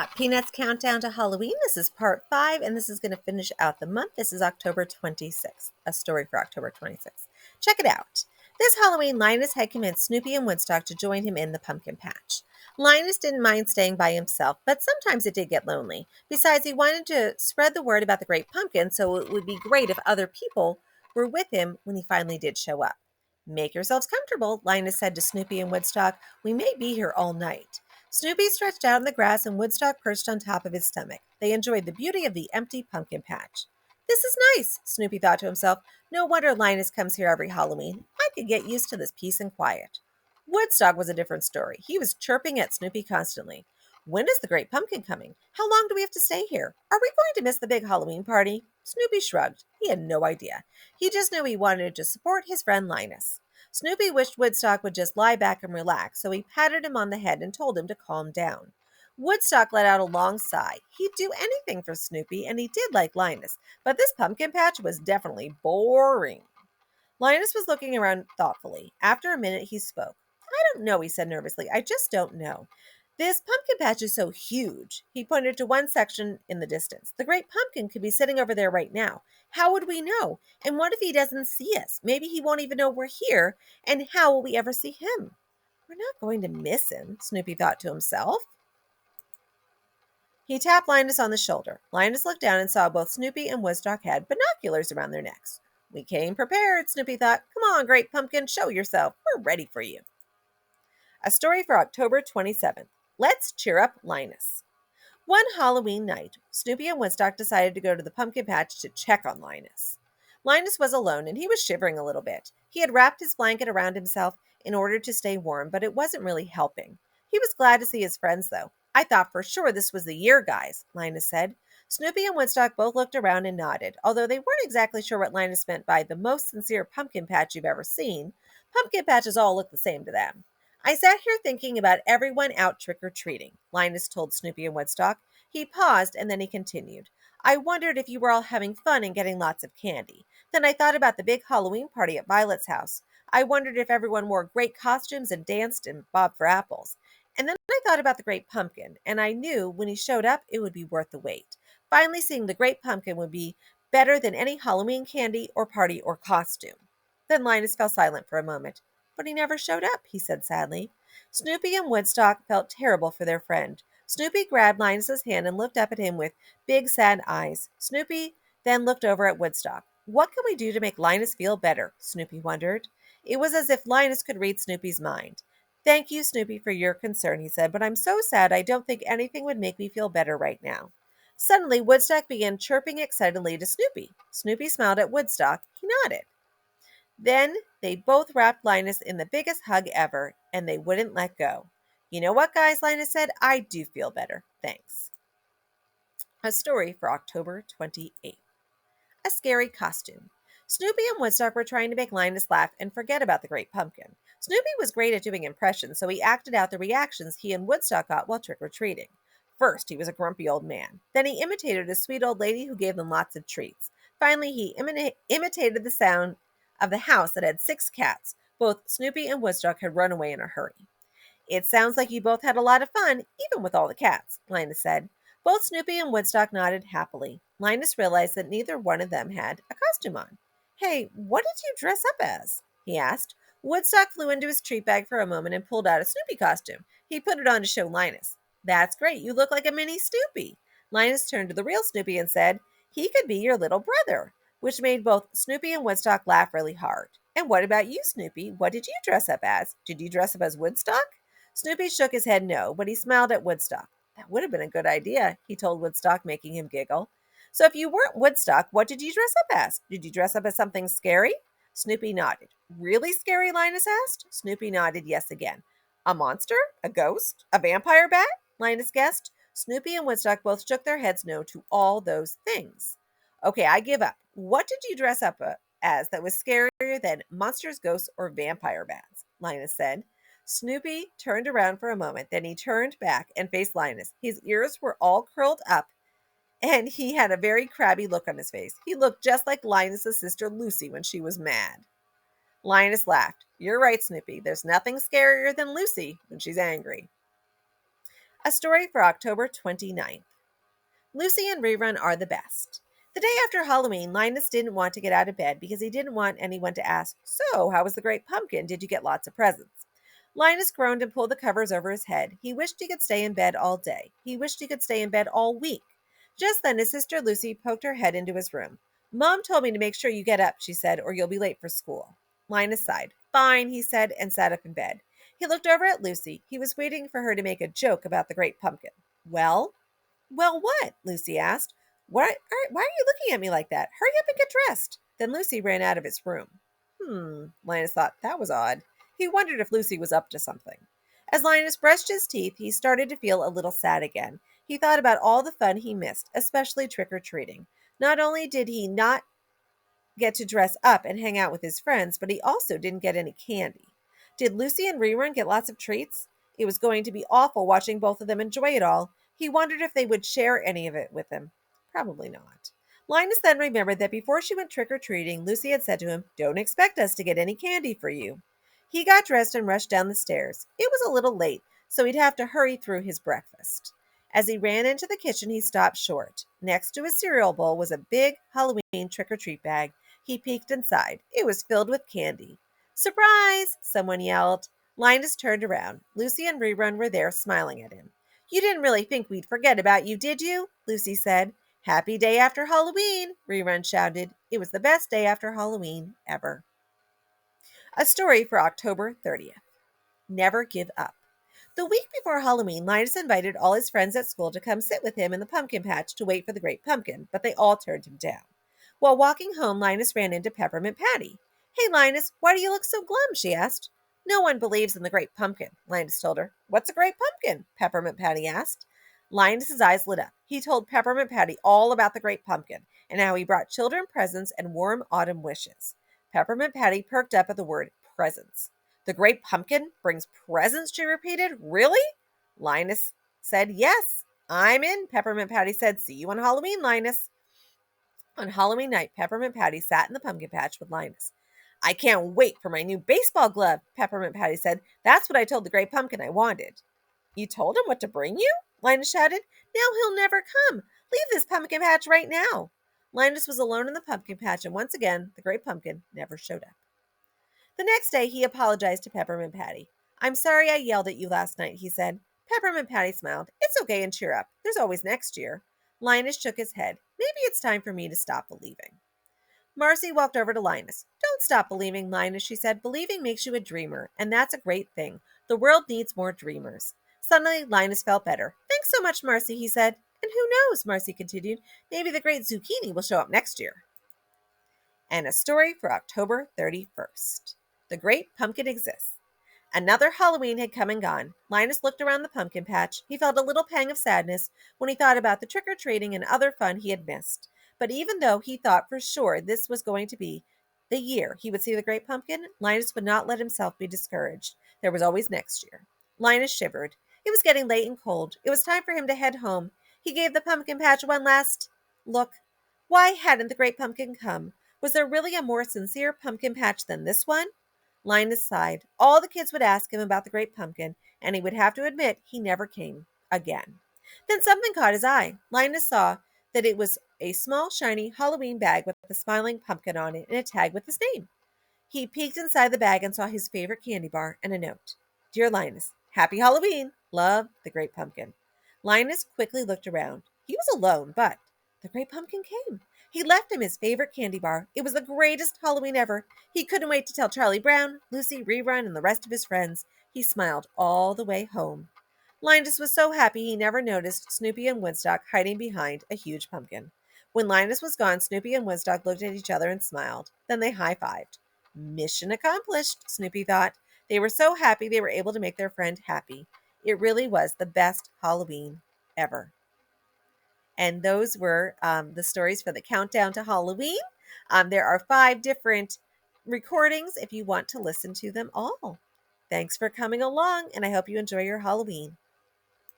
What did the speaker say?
Peanuts Countdown to Halloween. This is part 5, and this is going to finish out the month. This is October 26th, a story for October 26th. Check it out. This Halloween, Linus had convinced Snoopy and Woodstock to join him in the pumpkin patch. Linus didn't mind staying by himself, but sometimes it did get lonely. Besides, he wanted to spread the word about the great pumpkin, so it would be great if other people were with him when he finally did show up. Make yourselves comfortable, Linus said to Snoopy and Woodstock. We may be here all night. Snoopy stretched out in the grass and Woodstock perched on top of his stomach. They enjoyed the beauty of the empty pumpkin patch. This is nice, Snoopy thought to himself. No wonder Linus comes here every Halloween. I could get used to this peace and quiet. Woodstock was a different story. He was chirping at Snoopy constantly. When is the great pumpkin coming? How long do we have to stay here? Are we going to miss the big Halloween party? Snoopy shrugged. He had no idea. He just knew he wanted to support his friend Linus. Snoopy wished Woodstock would just lie back and relax, so he patted him on the head and told him to calm down. Woodstock let out a long sigh. He'd do anything for Snoopy, and he did like Linus, but this pumpkin patch was definitely boring. Linus was looking around thoughtfully. After a minute, he spoke. I don't know, he said nervously. I just don't know. This pumpkin patch is so huge. He pointed to one section in the distance. The great pumpkin could be sitting over there right now. How would we know? And what if he doesn't see us? Maybe he won't even know we're here. And how will we ever see him? We're not going to miss him, Snoopy thought to himself. He tapped Linus on the shoulder. Linus looked down and saw both Snoopy and Woodstock had binoculars around their necks. We came prepared, Snoopy thought. Come on, great pumpkin, show yourself. We're ready for you. A story for October 27th. Let's cheer up Linus. One Halloween night, Snoopy and Woodstock decided to go to the pumpkin patch to check on Linus. Linus was alone and he was shivering a little bit. He had wrapped his blanket around himself in order to stay warm, but it wasn't really helping. He was glad to see his friends, though. I thought for sure this was the year, guys, Linus said. Snoopy and Woodstock both looked around and nodded, although they weren't exactly sure what Linus meant by the most sincere pumpkin patch you've ever seen. Pumpkin patches all look the same to them. I sat here thinking about everyone out trick-or-treating, Linus told Snoopy and Woodstock. He paused and then he continued. I wondered if you were all having fun and getting lots of candy. Then I thought about the big Halloween party at Violet's house. I wondered if everyone wore great costumes and danced and bobbed for apples. And then I thought about the great pumpkin, and I knew when he showed up it would be worth the wait. Finally seeing the great pumpkin would be better than any Halloween candy or party or costume. Then Linus fell silent for a moment. But he never showed up, he said sadly. Snoopy and Woodstock felt terrible for their friend. Snoopy grabbed Linus's hand and looked up at him with big, sad eyes. Snoopy then looked over at Woodstock. What can we do to make Linus feel better? Snoopy wondered. It was as if Linus could read Snoopy's mind. Thank you, Snoopy, for your concern, he said, but I'm so sad I don't think anything would make me feel better right now. Suddenly, Woodstock began chirping excitedly to Snoopy. Snoopy smiled at Woodstock. He nodded. Then they both wrapped Linus in the biggest hug ever, and they wouldn't let go. You know what, guys, Linus said, I do feel better. Thanks. A story for October 28th. A scary costume. Snoopy and Woodstock were trying to make Linus laugh and forget about the great pumpkin. Snoopy was great at doing impressions, so he acted out the reactions he and Woodstock got while trick-or-treating. First, he was a grumpy old man. Then he imitated a sweet old lady who gave them lots of treats. Finally, he imitated the sound of the house that had 6 cats. Both Snoopy and Woodstock had run away in a hurry. It sounds like you both had a lot of fun, even with all the cats, Linus said. Both Snoopy and Woodstock nodded happily. Linus realized that neither one of them had a costume on. Hey, what did you dress up as? He asked. Woodstock flew into his treat bag for a moment and pulled out a Snoopy costume. He put it on to show Linus. That's great, you look like a mini Snoopy. Linus turned to the real Snoopy and said, he could be your little brother, which made both Snoopy and Woodstock laugh really hard. And what about you, Snoopy? What did you dress up as? Did you dress up as Woodstock? Snoopy shook his head no, but he smiled at Woodstock. That would have been a good idea, he told Woodstock, making him giggle. So if you weren't Woodstock, what did you dress up as? Did you dress up as something scary? Snoopy nodded. Really scary, Linus asked. Snoopy nodded yes again. A monster? A ghost? A vampire bat? Linus guessed. Snoopy and Woodstock both shook their heads no to all those things. Okay, I give up. What did you dress up as that was scarier than monsters, ghosts, or vampire bats? Linus said. Snoopy turned around for a moment, then he turned back and faced Linus. His ears were all curled up, and he had a very crabby look on his face. He looked just like Linus's sister Lucy when she was mad. Linus laughed. You're right, Snoopy. There's nothing scarier than Lucy when she's angry. A story for October 29th. Lucy and Rerun are the best. The day after Halloween, Linus didn't want to get out of bed because he didn't want anyone to ask, "So, how was the great pumpkin? Did you get lots of presents?" Linus groaned and pulled the covers over his head. He wished he could stay in bed all day. He wished he could stay in bed all week. Just then, his sister Lucy poked her head into his room. "Mom told me to make sure you get up," she said, "or you'll be late for school." Linus sighed. "Fine," he said, and sat up in bed. He looked over at Lucy. He was waiting for her to make a joke about the great pumpkin. "Well?" "Well, what?" Lucy asked. Why are you looking at me like that? Hurry up and get dressed." Then Lucy ran out of his room. Linus thought that was odd. He wondered if Lucy was up to something. As Linus brushed his teeth, he started to feel a little sad again. He thought about all the fun he missed, especially trick-or-treating. Not only did he not get to dress up and hang out with his friends, but he also didn't get any candy. Did Lucy and Rerun get lots of treats? It was going to be awful watching both of them enjoy it all. He wondered if they would share any of it with him. Probably not. Linus then remembered that before she went trick-or-treating, Lucy had said to him, "Don't expect us to get any candy for you." He got dressed and rushed down the stairs. It was a little late, so he'd have to hurry through his breakfast. As he ran into the kitchen, he stopped short. Next to his cereal bowl was a big Halloween trick-or-treat bag. He peeked inside. It was filled with candy. "Surprise!" someone yelled. Linus turned around. Lucy and Rerun were there, smiling at him. "You didn't really think we'd forget about you, did you?" Lucy said. "Happy day after Halloween," Rerun shouted. It was the best day after Halloween ever. A story for October 30th. Never give up. The week before Halloween, Linus invited all his friends at school to come sit with him in the pumpkin patch to wait for the great pumpkin, but they all turned him down. While walking home, Linus ran into Peppermint Patty. "Hey, Linus, why do you look so glum?" she asked. "No one believes in the great pumpkin," Linus told her. "What's a great pumpkin?" Peppermint Patty asked. Linus's eyes lit up. He told Peppermint Patty all about the great pumpkin and how he brought children presents and warm autumn wishes. Peppermint Patty perked up at the word presents. "The great pumpkin brings presents," she repeated. "Really?" Linus said, "Yes, I'm in," Peppermint Patty said. "See you on Halloween, Linus." On Halloween night, Peppermint Patty sat in the pumpkin patch with Linus. "I can't wait for my new baseball glove," Peppermint Patty said. "That's what I told the great pumpkin I wanted." "You told him what to bring you?" Linus shouted. "Now he'll never come. Leave this pumpkin patch right now." Linus was alone in the pumpkin patch, and once again, the great pumpkin never showed up. The next day, he apologized to Peppermint Patty. "I'm sorry I yelled at you last night," he said. Peppermint Patty smiled. "It's okay, and cheer up. There's always next year." Linus shook his head. "Maybe it's time for me to stop believing." Marcy walked over to Linus. "Don't stop believing, Linus," she said. "Believing makes you a dreamer, and that's a great thing. The world needs more dreamers." Suddenly, Linus felt better. "Thanks so much, Marcy," he said. "And who knows," Marcy continued, "maybe the great zucchini will show up next year." And a story for October 31st. The Great Pumpkin Exists. Another Halloween had come and gone. Linus looked around the pumpkin patch. He felt a little pang of sadness when he thought about the trick-or-treating and other fun he had missed. But even though he thought for sure this was going to be the year he would see the great pumpkin, Linus would not let himself be discouraged. There was always next year. Linus shivered. It was getting late and cold. It was time for him to head home. He gave the pumpkin patch one last look. Why hadn't the great pumpkin come? Was there really a more sincere pumpkin patch than this one? Linus sighed. All the kids would ask him about the great pumpkin, and he would have to admit he never came again. Then something caught his eye. Linus saw that it was a small, shiny Halloween bag with a smiling pumpkin on it and a tag with his name. He peeked inside the bag and saw his favorite candy bar and a note. "Dear Linus, Happy Halloween. Love, the Great Pumpkin." Linus quickly looked around. He was alone, but the Great Pumpkin came. He left him his favorite candy bar. It was the greatest Halloween ever. He couldn't wait to tell Charlie Brown, Lucy, Rerun, and the rest of his friends. He smiled all the way home. Linus was so happy he never noticed Snoopy and Woodstock hiding behind a huge pumpkin. When Linus was gone, Snoopy and Woodstock looked at each other and smiled. Then they high-fived. Mission accomplished, Snoopy thought. They were so happy they were able to make their friend happy. It really was the best Halloween ever. And those were the stories for the countdown to Halloween. There are 5 different recordings if you want to listen to them all. Thanks for coming along, and I hope you enjoy your Halloween.